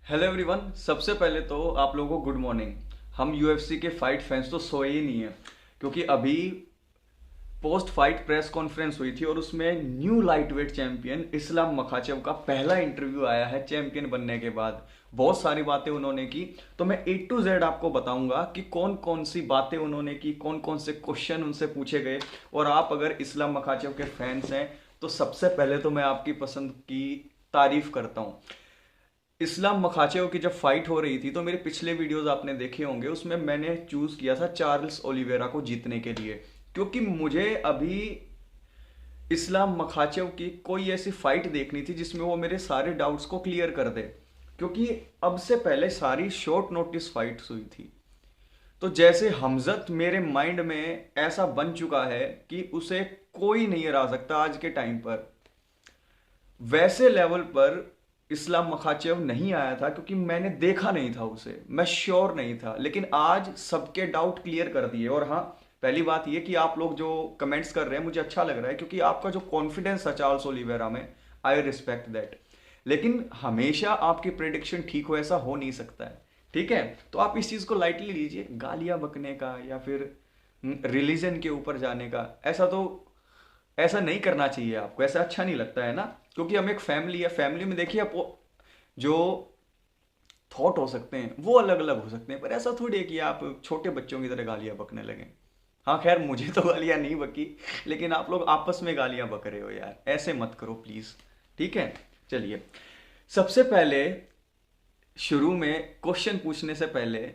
Hello everyone. सबसे पहले तो आप लोगों को गुड मॉर्निंग। हम यूएफसी के फाइट फैंस तो सोए ही नहीं है, क्योंकि अभी पोस्ट फाइट प्रेस कॉन्फ्रेंस हुई थी और उसमें new light weight champion Islam Makhachev का पहला इंटरव्यू आया है चैंपियन बनने के बाद। बहुत सारी बातें उन्होंने की, तो मैं ए टू जेड आपको बताऊंगा कि कौन कौन सी बातें उन्होंने की, कौन कौन से क्वेश्चन उनसे पूछे गए। और आप अगर इस्लाम मखाचेव के फैंस हैं तो सबसे पहले तो मैं आपकी पसंद की तारीफ करता हूँ। इस्लाम मखाचेव की जब फाइट हो रही थी तो मेरे पिछले वीडियोस आपने देखे होंगे, उसमें मैंने चूज किया था चार्ल्स ओलिवेरा को जीतने के लिए, क्योंकि मुझे अभी इस्लाम मखाचेव की कोई ऐसी फाइट देखनी थी जिसमें वो मेरे सारे डाउट्स को क्लियर कर दे। क्योंकि अब से पहले सारी शॉर्ट नोटिस फाइट्स हुई थी, तो जैसे हमजत मेरे माइंड में ऐसा बन चुका है कि उसे कोई नहीं हरा सकता आज के टाइम पर, वैसे लेवल पर इस्लाम मखाचेव नहीं आया था, क्योंकि मैंने देखा नहीं था उसे, मैं श्योर नहीं था। लेकिन आज सबके डाउट क्लियर कर दिए। और हाँ, पहली बात यह कि आप लोग जो कमेंट्स कर रहे हैं मुझे अच्छा लग रहा है, क्योंकि आपका जो कॉन्फिडेंस है चार्ल्स ओलिवेरा में, आई रिस्पेक्ट दैट। लेकिन हमेशा आपकी प्रेडिक्शन ठीक हो ऐसा हो नहीं सकता है। ठीक है, तो आप इस चीज को लाइटली लीजिए, गालियां बकने का या फिर रिलीजन के ऊपर जाने का, ऐसा नहीं करना चाहिए आपको, ऐसा अच्छा नहीं लगता है ना। क्योंकि हम एक फैमिली है, फैमिली में देखिए आप जो थॉट हो सकते हैं वो अलग अलग हो सकते हैं, पर ऐसा थोड़ी है कि आप छोटे बच्चों की तरह गालियां बकने लगे। हाँ खैर, मुझे तो गालियां नहीं बकी, लेकिन आप लोग आपस में गालियां बक रहे हो यार, ऐसे मत करो प्लीज। ठीक है, चलिए। सबसे पहले शुरू में क्वेश्चन पूछने से पहले,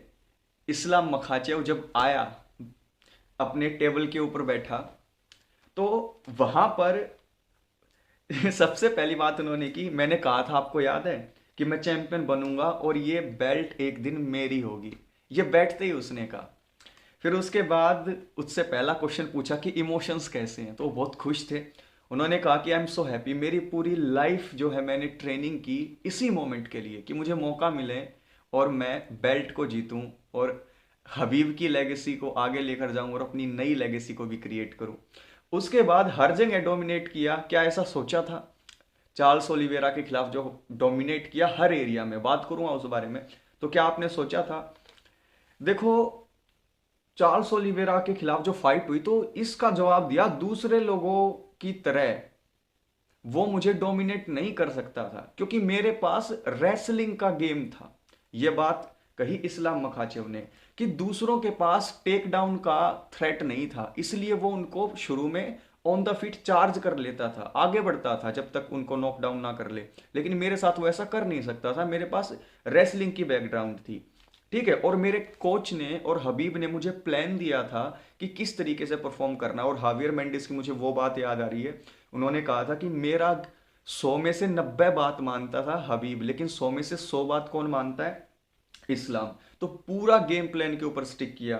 इस्लाम मखाचेव जब आया अपने टेबल के ऊपर बैठा, तो वहां पर सबसे पहली बात उन्होंने की, मैंने कहा था आपको याद है कि मैं चैंपियन बनूंगा और ये बेल्ट एक दिन मेरी होगी, ये बैठते ही उसने कहा। फिर उसके बाद उससे पहला क्वेश्चन पूछा कि इमोशंस कैसे हैं, तो वो बहुत खुश थे। उन्होंने कहा कि आई एम सो हैप्पी, मेरी पूरी लाइफ जो है मैंने ट्रेनिंग की इसी मोमेंट के लिए कि मुझे मौका मिले और मैं बेल्ट को जीतूं और हबीब की लेगेसी को आगे लेकर जाऊं और अपनी नई लेगेसी को भी क्रिएट करूं। उसके बाद हर जगह डोमिनेट किया, क्या ऐसा सोचा था? चार्ल्स ओलिवेरा के खिलाफ जो डोमिनेट किया हर एरिया में, बात करूंगा उस बारे में, तो क्या आपने सोचा था? देखो, चार्ल्स ओलिवेरा के खिलाफ जो फाइट हुई तो इसका जवाब दिया दूसरे लोगों की तरह, वो मुझे डोमिनेट नहीं कर सकता था क्योंकि मेरे पास रेसलिंग का गेम था। यह बात कही इस्लाम मखाचेव ने कि दूसरों के पास टेक डाउन का थ्रेट नहीं था, इसलिए वो उनको शुरू में ऑन द फीट चार्ज कर लेता था, आगे बढ़ता था जब तक उनको नॉकडाउन ना कर ले। लेकिन मेरे साथ वो ऐसा कर नहीं सकता था, मेरे पास रेसलिंग की बैकग्राउंड थी। ठीक है, और मेरे कोच ने और हबीब ने मुझे प्लान दिया था कि किस तरीके से परफॉर्म करना। और हावियर मेंडिस की मुझे वो बात याद आ रही है, उन्होंने कहा था कि मेरा 100 में से 90 बात मानता था हबीब, लेकिन 100 में से 100 बात कौन मानता है? इस्लाम। तो पूरा गेम प्लान के ऊपर स्टिक किया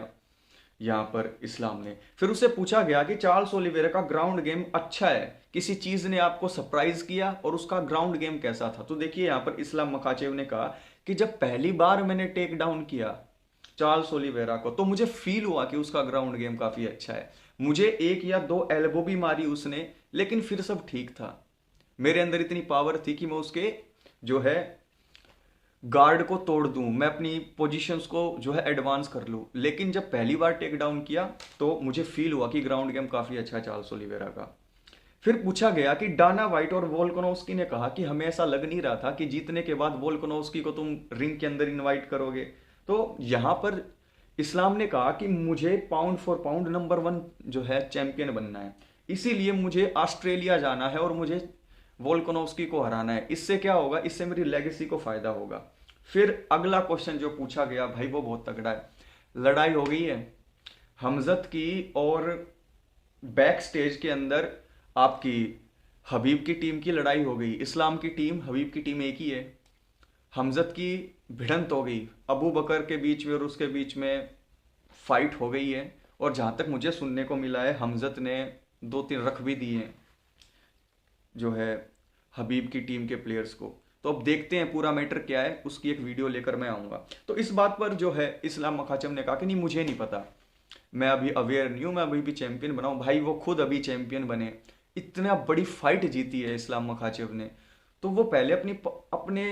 यहां पर इस्लाम ने। फिर उससे पूछा गया कि चार्ल्स ओलिवेरा का ग्राउंड गेम अच्छा है, किसी चीज ने आपको सरप्राइज किया और उसका ग्राउंड गेम कैसा था? तो देखिए यहां पर इस्लाम मखाचेव ने कहा कि जब पहली बार मैंने टेक डाउन किया चार्ल्स ओलिवेरा को तो मुझे फील हुआ कि उसका ग्राउंड गेम काफी अच्छा है। मुझे एक या दो एल्बो भी मारी उसने, लेकिन फिर सब ठीक था। मेरे अंदर इतनी पावर थी कि मैं उसके जो है गार्ड को तोड़ दूं, मैं अपनी पोजीशंस को जो है एडवांस कर लूं। लेकिन जब पहली बार टेक डाउन किया तो मुझे फील हुआ कि ग्राउंड गेम काफी अच्छा है चार्ल्स ओलिवेरा का। फिर पूछा गया कि डाना वाइट और वोल्कनोव्स्की ने कहा कि हमें ऐसा लग नहीं रहा था कि जीतने के बाद वोल्कनोव्स्की को तुम रिंग के अंदर इनवाइट करोगे। तो यहां पर इस्लाम ने कहा कि मुझे पाउंड फॉर पाउंड नंबर 1 जो है चैंपियन बनना है, इसीलिए मुझे ऑस्ट्रेलिया जाना है और मुझे वोल्कनोव्स्की को हराना है। इससे क्या होगा? इससे मेरी लेगेसी को फायदा होगा। फिर अगला क्वेश्चन जो पूछा गया भाई वो बहुत तगड़ा है। लड़ाई हो गई है हमजत की, और बैक स्टेज के अंदर आपकी हबीब की टीम की लड़ाई हो गई। इस्लाम की टीम हबीब की टीम एक ही है। हमजत की भिड़ंत हो गई अबू बकर के बीच में और उसके बीच में फाइट हो गई है। और जहां तक मुझे सुनने को मिला है हमजत ने 2-3 रख भी दिए हैं जो है हबीब की टीम के प्लेयर्स को। तो अब देखते हैं पूरा मैटर क्या है, उसकी एक वीडियो लेकर मैं आऊंगा। तो इस बात पर जो है इस्लाम मखाचम ने कहा कि नहीं मुझे नहीं पता, मैं अभी अवेयर नहीं हूं, मैं अभी भी चैंपियन बनाऊं। भाई वो खुद अभी चैंपियन बने, इतना बड़ी फाइट जीती है इस्लाम मखाचेव ने, तो वो पहले अपने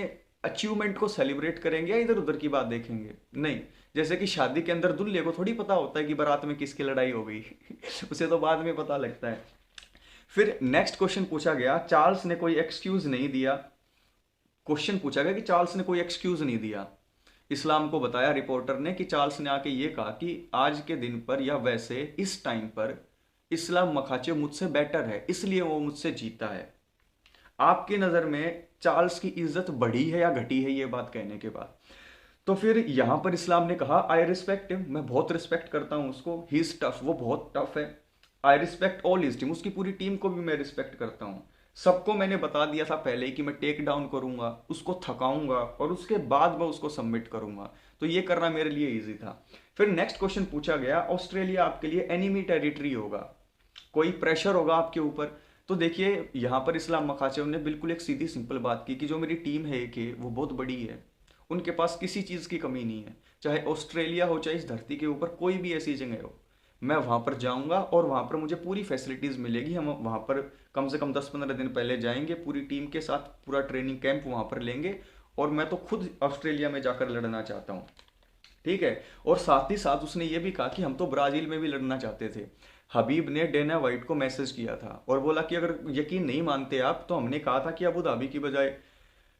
अचीवमेंट को सेलिब्रेट करेंगे या इधर उधर की बात देखेंगे? नहीं। जैसे कि शादी के अंदर दूल्हे को थोड़ी पता होता है कि बारात में किसकी लड़ाई हो गई उसे तो बाद में पता लगता है। फिर नेक्स्ट क्वेश्चन पूछा गया, चार्ल्स ने कोई एक्सक्यूज नहीं दिया। क्वेश्चन पूछा गया कि चार्ल्स ने कोई एक्सक्यूज नहीं दिया। इस्लाम को बताया रिपोर्टर ने कि चार्ल्स ने आके ये कहा कि आज के दिन पर या वैसे इस टाइम पर इस्लाम मखाचे मुझसे बेटर है, इसलिए वो मुझसे जीता है। आपकी नज़र में चार्ल्स की इज्जत बढ़ी है या घटी है ये बात कहने के बाद? तो फिर यहां पर इस्लाम ने कहा आई रिस्पेक्ट हिम, मैं बहुत रिस्पेक्ट करता हूं उसको, ही इज टफ, वो बहुत टफ है। I respect all his team, उसकी पूरी टीम को भी मैं रिस्पेक्ट करता हूं। सबको मैंने बता दिया था पहले ही कि मैं टेक डाउन करूंगा, उसको थकाऊंगा और उसके बाद मैं उसको सबमिट करूंगा, तो ये करना मेरे लिए इजी था। फिर नेक्स्ट क्वेश्चन पूछा गया, ऑस्ट्रेलिया आपके लिए एनिमी टेरिटरी होगा, कोई प्रेशर होगा आपके ऊपर? तो देखिए यहां पर इस्लाम मखाचेव ने बिल्कुल एक सीधी सिंपल बात की कि जो मेरी टीम है कि वो बहुत बड़ी है, उनके पास किसी चीज की कमी नहीं है, चाहे ऑस्ट्रेलिया हो चाहे इस धरती के ऊपर कोई भी ऐसी जगह हो, मैं वहां पर जाऊंगा और वहां पर मुझे पूरी फैसिलिटीज मिलेगी। हम वहां पर कम से कम 10-15 दिन पहले जाएंगे, पूरी टीम के साथ पूरा ट्रेनिंग कैंप वहां पर लेंगे, और मैं तो खुद ऑस्ट्रेलिया में जाकर लड़ना चाहता हूँ। ठीक है। और साथ ही साथ उसने ये भी कहा कि हम तो ब्राजील में भी लड़ना चाहते थे। हबीब ने डेना वाइट को मैसेज किया था और बोला कि अगर यकीन नहीं मानते आप तो हमने कहा था कि अबू धाबी की बजाय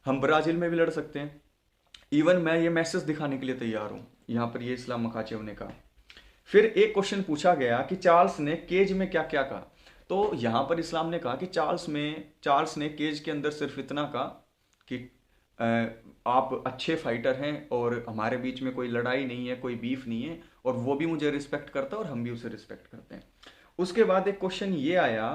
हम ब्राजील में भी लड़ सकते हैं। इवन मैं ये मैसेज दिखाने के लिए तैयार हूं, यहां पर ये इस्लाम मखाचेव ने कहा। फिर एक क्वेश्चन पूछा गया कि चार्ल्स ने केज में क्या क्या कहा। तो यहां पर इस्लाम ने कहा कि चार्ल्स ने केज के अंदर सिर्फ इतना कहा कि अ, आप अच्छे फाइटर हैं और हमारे बीच में कोई लड़ाई नहीं है, कोई बीफ नहीं है, और वो भी मुझे रिस्पेक्ट करता है और हम भी उसे रिस्पेक्ट करते हैं। उसके बाद एक क्वेश्चन ये आया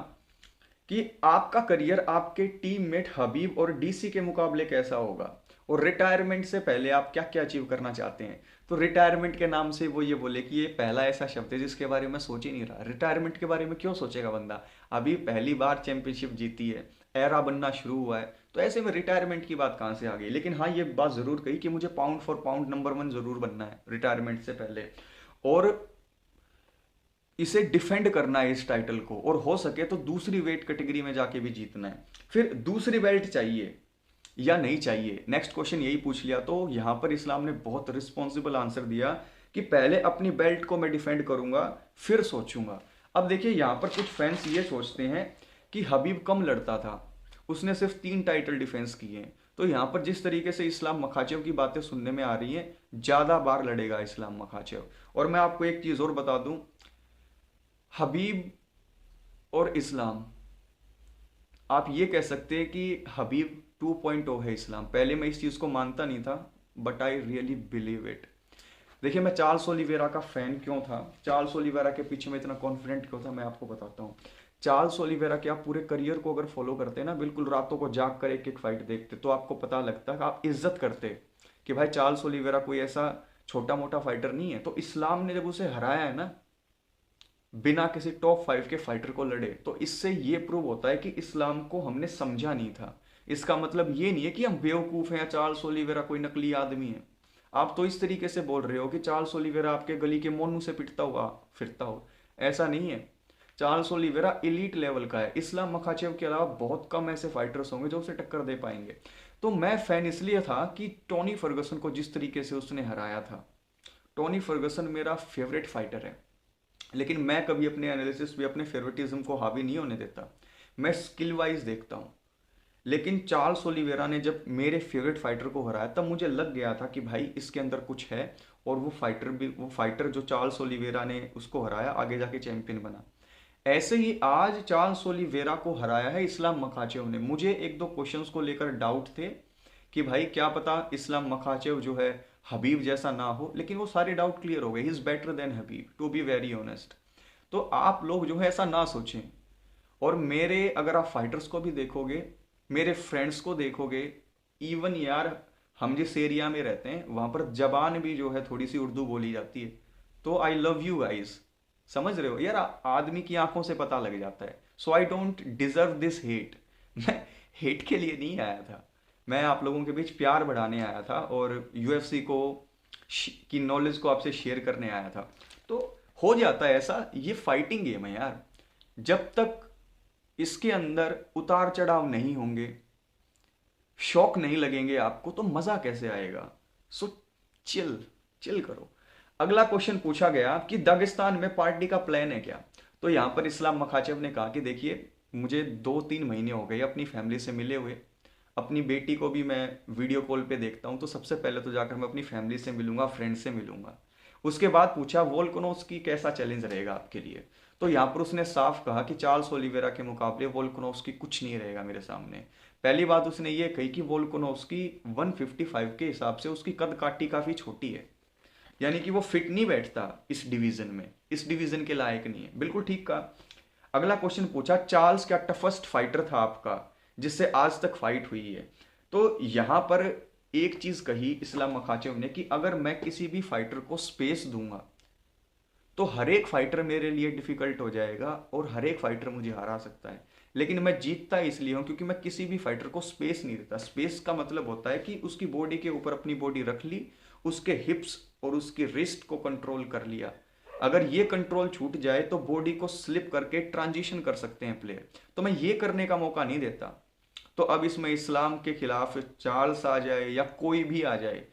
कि आपका करियर आपके टीममेट हबीब और डीसी के मुकाबले कैसा होगा, और रिटायरमेंट से पहले आप क्या क्या अचीव करना चाहते हैं? तो रिटायरमेंट के नाम से वो ये बोले कि ये पहला ऐसा शब्द है जिसके बारे में सोच ही नहीं रहा। रिटायरमेंट के बारे में क्यों सोचेगा बंदा, अभी पहली बार चैंपियनशिप जीती है, एरा बनना शुरू हुआ है, तो ऐसे में रिटायरमेंट की बात कहां से आ गई? लेकिन हाँ ये बात जरूर कही कि मुझे पाउंड फॉर पाउंड नंबर 1 जरूर बनना है रिटायरमेंट से पहले, और इसे डिफेंड करना है इस टाइटल को, और हो सके तो दूसरी वेट कैटेगरी में जाके भी जीतना है। फिर दूसरी बेल्ट चाहिए या नहीं चाहिए, नेक्स्ट क्वेश्चन यही पूछ लिया। तो यहां पर इस्लाम ने बहुत रिस्पॉन्सिबल आंसर दिया कि पहले अपनी बेल्ट को मैं डिफेंड करूंगा फिर सोचूंगा। अब देखिए यहां पर कुछ फैंस ये सोचते हैं कि हबीब कम लड़ता था, उसने सिर्फ 3 टाइटल डिफेंस किए हैं। तो यहां पर जिस तरीके से इस्लाम मखाचेव की बातें सुनने में आ रही हैं, ज्यादा बार लड़ेगा इस्लाम मखाचेव। और मैं आपको एक चीज और बता दूं, हबीब और इस्लाम, आप ये कह सकते हैं कि हबीब 2.0 है इस्लाम। पहले मैं इस चीज को मानता नहीं था, but I really believe it. देखिए मैं चार्ल्स ओलिवेरा का फैन क्यों था, चार्ल्स ओलिवेरा के पीछे मैं इतना कॉन्फिडेंट क्यों था, मैं आपको बताता हूँ। चार्ल्स ओलिवेरा के आप पूरे करियर को अगर फॉलो करते हैं ना, बिल्कुल रातों को जाग कर एक एक फाइट देखते, तो आपको पता लगता है, आप इज्जत करते कि भाई चार्ल्स ओलिवेरा कोई ऐसा छोटा मोटा फाइटर नहीं है। तो इस्लाम ने जब उसे हराया है ना, बिना किसी टॉप 5 के फाइटर को लड़े, तो इससे ये प्रूव होता है कि इस्लाम को हमने समझा नहीं था। इसका मतलब ये नहीं है कि हम बेवकूफ हैं या चार्ल्स ओलिवेरा कोई नकली आदमी है। आप तो इस तरीके से बोल रहे हो कि चार्ल्स ओलिवेरा आपके गली के मोनू से पिटता हुआ फिरता हो, ऐसा नहीं है। चार्ल्स ओलिवेरा एलीट लेवल का है। इस्लाम मखाचेव के अलावा बहुत कम ऐसे फाइटर्स होंगे जो उसे टक्कर दे पाएंगे। तो मैं फैन इसलिए था कि टोनी फर्गसन को जिस तरीके से उसने हराया था, टोनी फर्गसन मेरा फेवरेट फाइटर है, लेकिन मैं कभी अपने एनालिसिस पे अपने फेवरेटिज्म को हावी नहीं होने देता, मैं स्किल वाइज देखता हूँ। लेकिन चार्ल्स ओलिवेरा ने जब मेरे फेवरेट फाइटर को हराया, तब मुझे लग गया था कि भाई इसके अंदर कुछ है, और वो फाइटर जो चार्ल्स ओलिवेरा ने उसको हराया आगे जाके चैंपियन बना। ऐसे ही आज चार्ल्स ओलिवेरा को हराया है इस्लाम मखाचेव ने। मुझे 1-2 क्वेश्चंस को लेकर डाउट थे कि भाई क्या पता इस्लाम मखाचेव जो है हबीब जैसा ना हो, लेकिन वो सारे डाउट क्लियर हो गए। He is better than Khabib, to be very honest. तो आप लोग जो है ऐसा ना सोचें। और मेरे अगर आप फाइटर्स को भी देखोगे, मेरे फ्रेंड्स को देखोगे, इवन यार हम जिस एरिया में रहते हैं वहां पर जबान भी जो है थोड़ी सी उर्दू बोली जाती है। तो आई लव यू गाइस, समझ रहे हो यार, आदमी की आंखों से पता लग जाता है। So I don't deserve this hate. मैं हेट के लिए नहीं आया था, मैं आप लोगों के बीच प्यार बढ़ाने आया था और यूएफसी को की नॉलेज को आपसे शेयर करने आया था। तो हो जाता है ऐसा, ये फाइटिंग गेम है यार। जब तक इसके अंदर उतार चढ़ाव नहीं होंगे, शॉक नहीं लगेंगे आपको तो मजा कैसे आएगा। सो चिल चिल करो। अगला क्वेश्चन पूछा गया कि दागिस्तान में पार्टी का प्लान है क्या। तो यहां पर इस्लाम मखाचेव ने कहा कि देखिए, मुझे 2-3 महीने हो गए अपनी फैमिली से मिले हुए। अपनी बेटी को भी मैं वीडियो कॉल पे देखता हूँ, तो सबसे पहले तो जाकर मैं अपनी फैमिली से मिलूंगा, फ्रेंड से मिलूंगा। उसके बाद पूछा वोल्कनोव्स्की कैसा चैलेंज रहेगा आपके लिए। तो यहाँ पर उसने साफ कहा कि चार्ल्स ओलिवेरा के मुकाबले वोल्कनोव्स्की कुछ नहीं रहेगा मेरे सामने। पहली बात उसने ये कही कि वोल्कनोव्स्की 155 के हिसाब से उसकी कद काठी काफी छोटी है, यानी कि वो फिट नहीं बैठता इस डिवीजन में, इस डिवीजन के लायक नहीं है। बिल्कुल ठीक कहा। अगला क्वेश्चन पूछा चार्ल्स क्या टफेस्ट फाइटर था आपका जिससे आज तक फाइट हुई है। तो यहां पर एक चीज कही इस्लाम मखाचेव ने कि अगर मैं किसी भी फाइटर को स्पेस दूंगा तो हर एक फाइटर मेरे लिए डिफिकल्ट हो जाएगा और हर एक फाइटर मुझे हरा सकता है। लेकिन मैं जीतता इसलिए हूं क्योंकि मैं किसी भी फाइटर को स्पेस नहीं देता। स्पेस का मतलब होता है कि उसकी बॉडी के ऊपर अपनी बॉडी रख ली, उसके हिप्स और उसकी रिस्ट को कंट्रोल कर लिया। अगर ये कंट्रोल छूट जाए तो बॉडी को स्लिप करके ट्रांजिशन कर सकते हैं प्लेयर, तो मैं ये करने का मौका नहीं देता। तो अब इसमें इस्लाम के खिलाफ चार्ल्स आ जाए या कोई भी आ जाए,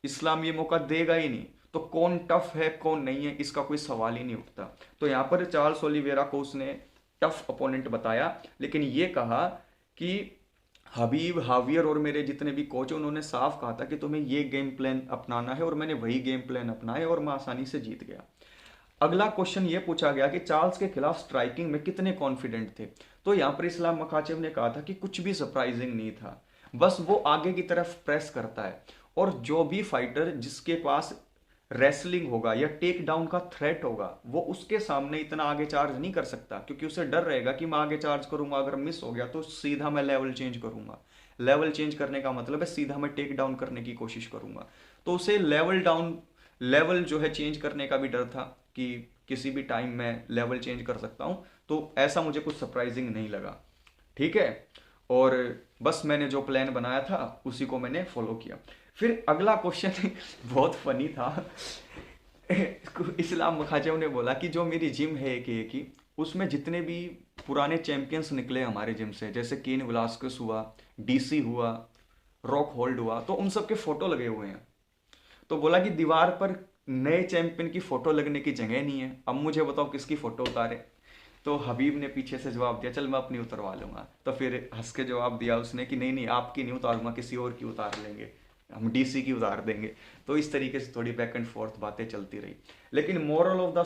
इस्लाम ये मौका देगा ही नहीं। तो कौन टफ है कौन नहीं है इसका कोई सवाल ही नहीं उठता। तो यहां पर चार्ल्स ओलिवेरा को उसने टफ अपोनेंट बताया, लेकिन ये कहा कि हबीब, हावियर और मेरे जितने भी कोच उन्होंने साफ कहा था कि तुम्हें ये गेम प्लान अपनाना है, और मैंने वही गेम प्लान अपनाया और मैं आसानी से जीत गया। अगला क्वेश्चन ये पूछा गया कि चार्ल्स के खिलाफ स्ट्राइकिंग में कितने कॉन्फिडेंट थे। तो यहां पर इस्लाम मखाचेव ने कहा था कि कुछ भी सरप्राइजिंग नहीं था, बस वो आगे की तरफ प्रेस करता है और जो भी फाइटर जिसके पास रेसलिंग होगा या टेक डाउन का थ्रेट होगा वो उसके सामने इतना आगे चार्ज नहीं कर सकता, क्योंकि उसे डर रहेगा कि मैं आगे चार्ज करूंगा, अगर मिस हो गया तो सीधा मैं लेवल चेंज करूंगा। लेवल चेंज करने का मतलब है सीधा मैं टेक डाउन करने की कोशिश करूंगा। तो उसे लेवल जो है चेंज करने का भी डर था कि किसी भी टाइम मैं लेवल चेंज कर सकता हूं। तो ऐसा मुझे कुछ सरप्राइजिंग नहीं लगा। ठीक है, और बस मैंने जो प्लान बनाया था उसी को मैंने फॉलो किया। फिर अगला क्वेश्चन बहुत फनी था। इस्लाम मखाचेव ने बोला कि जो मेरी जिम है एक ही, उसमें जितने भी पुराने चैंपियंस निकले हमारे जिम से, जैसे केन वेलास्केस हुआ, डीसी हुआ, रॉक होल्ड हुआ, तो उन सब के फोटो लगे हुए हैं। तो बोला कि दीवार पर नए चैंपियन की फोटो लगने की जगह नहीं है, अब मुझे बताओ किसकी फोटो उतारे। तो हबीब ने पीछे से जवाब दिया चल मैं अपनी उतरवा लूंगा। तो फिर हंस के जवाब दिया उसने कि नहीं नहीं आपकी नहीं उतारूंगा, किसी और की उतार लेंगे, हम डीसी की उतार देंगे। तो इस तरीके से थोड़ी बैक एंड फोर्थ बातें चलती रही। लेकिन moral of the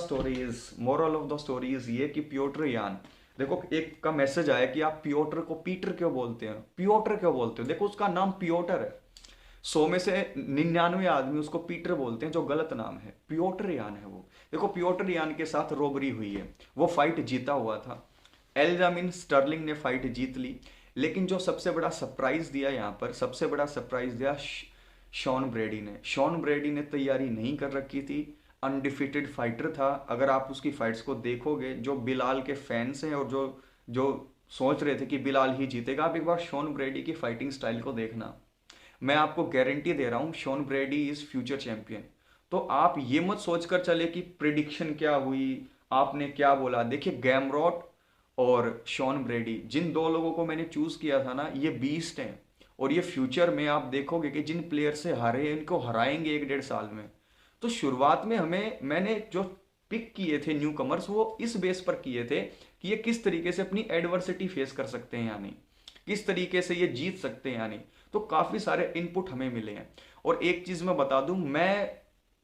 story is ये कि प्योटर यान, देखो एक का मैसेज आया कि आप प्योटर को पीटर क्यों बोलते हैं, प्योटर क्यों बोलते हो, देखो उसका नाम प्योटर है। 100 में से 99 आदमी उसको पीटर बोलते हैं, जो गलत नाम है, प्योटर यान है वो। देखो प्योटर यान के साथ रोबरी हुई है, वो फाइट जीता हुआ था, एल्जामिन स्टर्लिंग ने फाइट जीत ली। लेकिन जो सबसे बड़ा सरप्राइज दिया यहाँ पर, सबसे बड़ा सरप्राइज दिया शॉन ब्रेडी ने। शॉन ब्रेडी ने तैयारी नहीं कर रखी थी, अनडिफिटेड फाइटर था। अगर आप उसकी फाइट्स को देखोगे, जो बिलाल के फैंस हैं और जो जो सोच रहे थे कि बिलाल ही जीतेगा, आप एक बार शॉन ब्रेडी की फाइटिंग स्टाइल को देखना। मैं आपको गारंटी दे रहा हूं Sean Brady is future champion. तो आप ये मत सोचकर चले कि प्रिडिक्शन क्या हुई, आपने क्या बोला। देखिए गैमरॉट और शॉन ब्रेडी, जिन दो लोगों को मैंने चूज किया था ना, ये बीस्ट हैं। और ये फ्यूचर में आप देखोगे कि जिन प्लेयर से हारे इनको हराएंगे 1-1.5 साल में। तो शुरुआत में मैंने जो पिक किए थे न्यू कमर्स, वो इस बेस पर किए थे कि ये किस तरीके से अपनी एडवर्सिटी फेस कर सकते हैं या नहीं, किस तरीके से ये जीत सकते हैं या नहीं। तो काफी सारे इनपुट हमें मिले हैं। और एक चीज मैं बता दूं, मैं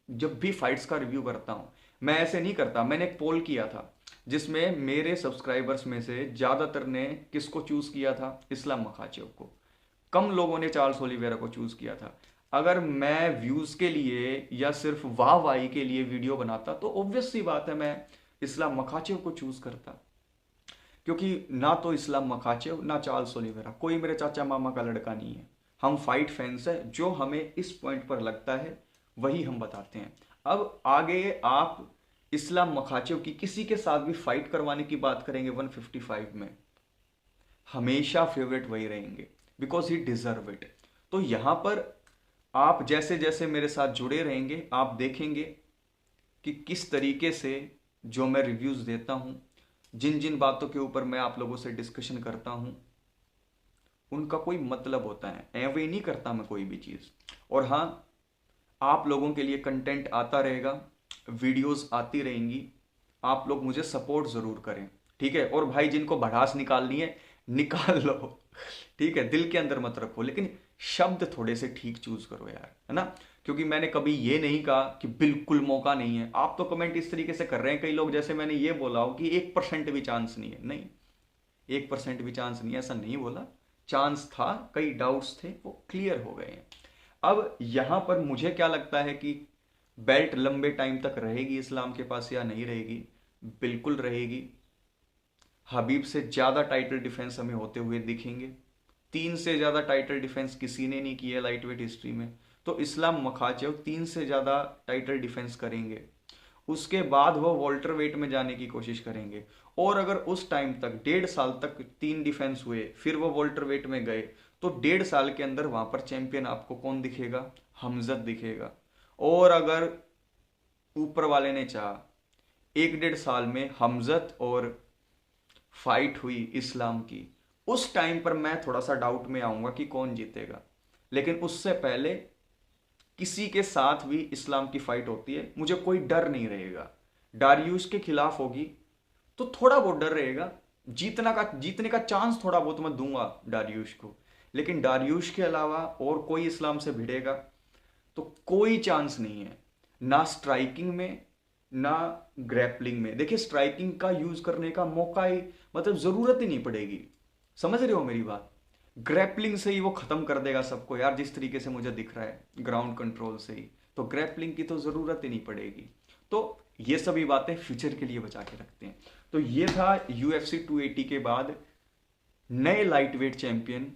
जब भी फाइट्स का रिव्यू करता हूं मैं ऐसे नहीं करता। मैंने एक पोल किया था जिसमें मेरे सब्सक्राइबर्स में से ज्यादातर ने किसको चूज किया था, इस्लाम मखाचेव को। कम लोगों ने चार्ल्स ओलिवेरा को चूज किया था। अगर मैं व्यूज के लिए या सिर्फ वाह वाही के लिए वीडियो बनाता तो ऑब्वियस सी बात है मैं इस्लाम मखाचेव को चूज करता, क्योंकि ना तो इस्लाम मखाचेव ना चार्ल्स ओलिवेरा कोई मेरे चाचा मामा का लड़का नहीं है। हम फाइट फैंस है, जो हमें इस पॉइंट पर लगता है वही हम बताते हैं। अब आगे आप इस्लाम मखाचेव की किसी के साथ भी फाइट करवाने की बात करेंगे 155 में, हमेशा फेवरेट वही रहेंगे, बिकॉज ही डिजर्व इट। तो यहां पर आप जैसे जैसे मेरे साथ जुड़े रहेंगे आप देखेंगे कि किस तरीके से जो मैं रिव्यूज देता हूं, जिन जिन बातों के ऊपर मैं आप लोगों से डिस्कशन करता हूं, उनका कोई मतलब होता है, एवे नहीं करता मैं कोई भी चीज़। और हाँ, आप लोगों के लिए कंटेंट आता रहेगा, वीडियोस आती रहेंगी, आप लोग मुझे सपोर्ट ज़रूर करें, ठीक है। और भाई जिनको भड़ास निकालनी है निकाल लो, ठीक है, दिल के अंदर मत रखो, लेकिन शब्द थोड़े से ठीक चूज करो यार, है ना। क्योंकि मैंने कभी ये नहीं कहा कि बिल्कुल मौका नहीं है। आप तो कमेंट इस तरीके से कर रहे हैं कई लोग, जैसे मैंने ये बोला हो कि 1% भी चांस नहीं है। नहीं, 1% भी चांस नहीं है ऐसा नहीं बोला, चांस था, कई डाउट्स थे, वो क्लियर हो गए हैं। अब यहां पर मुझे क्या लगता है कि बेल्ट लंबे टाइम तक रहेगी इस्लाम के पास या नहीं रहेगी? बिल्कुल रहेगी। हबीब से ज्यादा टाइटल डिफेंस हमें होते हुए दिखेंगे। 3 से ज्यादा टाइटल डिफेंस किसी ने नहीं किया लाइट वेट हिस्ट्री में, तो इस्लाम मखाचेव 3 से ज्यादा टाइटल डिफेंस करेंगे। उसके बाद वह वॉल्टर वेट में जाने की कोशिश करेंगे। और अगर उस टाइम तक 1.5 साल तक 3 डिफेंस हुए, फिर वो वॉल्टर वेट में गए, तो 1.5 साल के अंदर वहां पर चैंपियन आपको कौन दिखेगा? हमजत दिखेगा। और अगर ऊपर वाले ने चाहा 1-1.5 साल में हमजत और फाइट हुई इस्लाम की, उस टाइम पर मैं थोड़ा सा डाउट में आऊंगा कि कौन जीतेगा। लेकिन उससे पहले किसी के साथ भी इस्लाम की फाइट होती है, मुझे कोई डर नहीं रहेगा। डारियूश के खिलाफ होगी तो थोड़ा बहुत डर रहेगा, जीतने का चांस थोड़ा बहुत मैं दूंगा डारियूश को। लेकिन डारियूश के अलावा और कोई इस्लाम से भिड़ेगा तो कोई चांस नहीं है, ना स्ट्राइकिंग में ना ग्रैपलिंग में। देखिए, स्ट्राइकिंग का यूज करने का मौका ही, मतलब जरूरत ही नहीं पड़ेगी। समझ रहे हो मेरी बात? ग्रैपलिंग से ही वो खत्म कर देगा सबको यार, जिस तरीके से मुझे दिख रहा है ग्राउंड कंट्रोल से ही, तो ग्रैपलिंग की तो जरूरत ही नहीं पड़ेगी। तो ये सभी बातें फ्यूचर के लिए बचा के रखते हैं। तो ये था UFC 280 के बाद नए light weight champion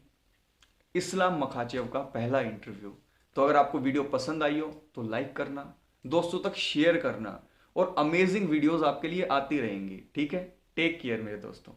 Islam Makhachev का पहला इंटरव्यू। तो अगर आपको वीडियो पसंद आई हो तो लाइक करना, दोस्तों तक शेयर करना, और अमेजिंग वीडियोस आपके लिए आती रहेंगी, ठीक है। टेक केयर मेरे दोस्तों।